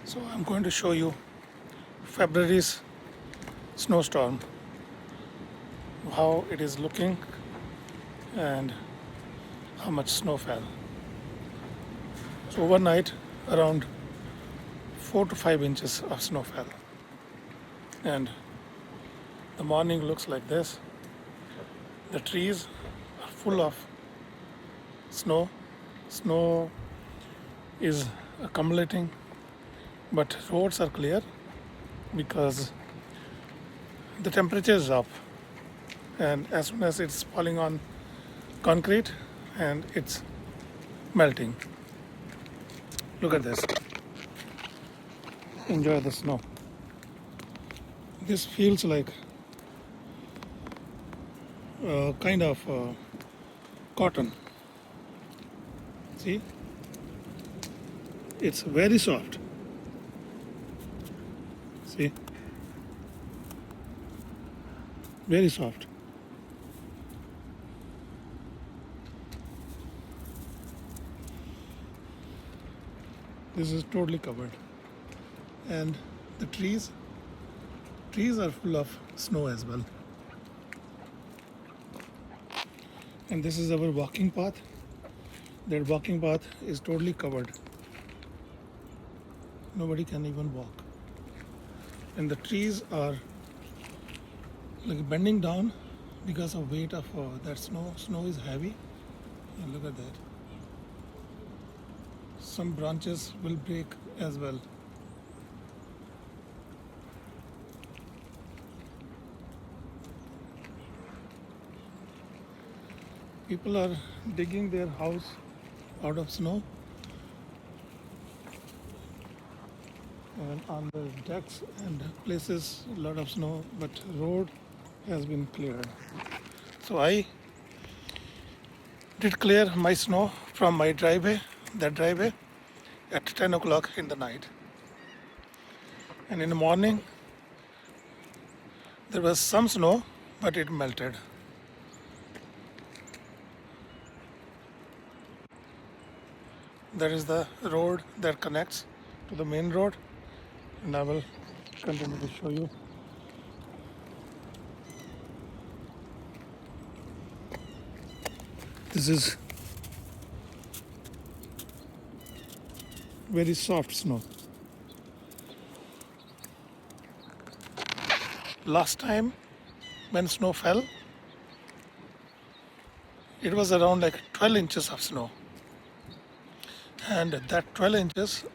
So I'm going to show you February's snowstorm, how it is looking and how much snow fell. So overnight around 4 to 5 inches of snow fell, and the morning looks like this. The trees are full of snow. Snow is accumulating, but roads are clear because the temperature is up, and as soon as it's falling on concrete and it's melting. Look at this. Enjoy the snow. This feels like kind of cotton. See, it's very soft. See, very soft. This is totally covered, and the trees are full of snow as well. And this is our walking path. That walking path is totally covered. Nobody can even walk. And the trees are like bending down because of weight of that snow. Snow is heavy. And look at that. Some branches will break as well. People are digging their house out of snow, and on the decks and places a lot of snow, but road has been cleared. So I did clear my snow from my driveway, that driveway, at 10 o'clock in the night. And in the morning there was some snow, but it melted. That is the road that connects to the main road, and I will continue to show you. This is very soft snow. Last time when snow fell, it was around like 12 inches of snow. And that 12 inches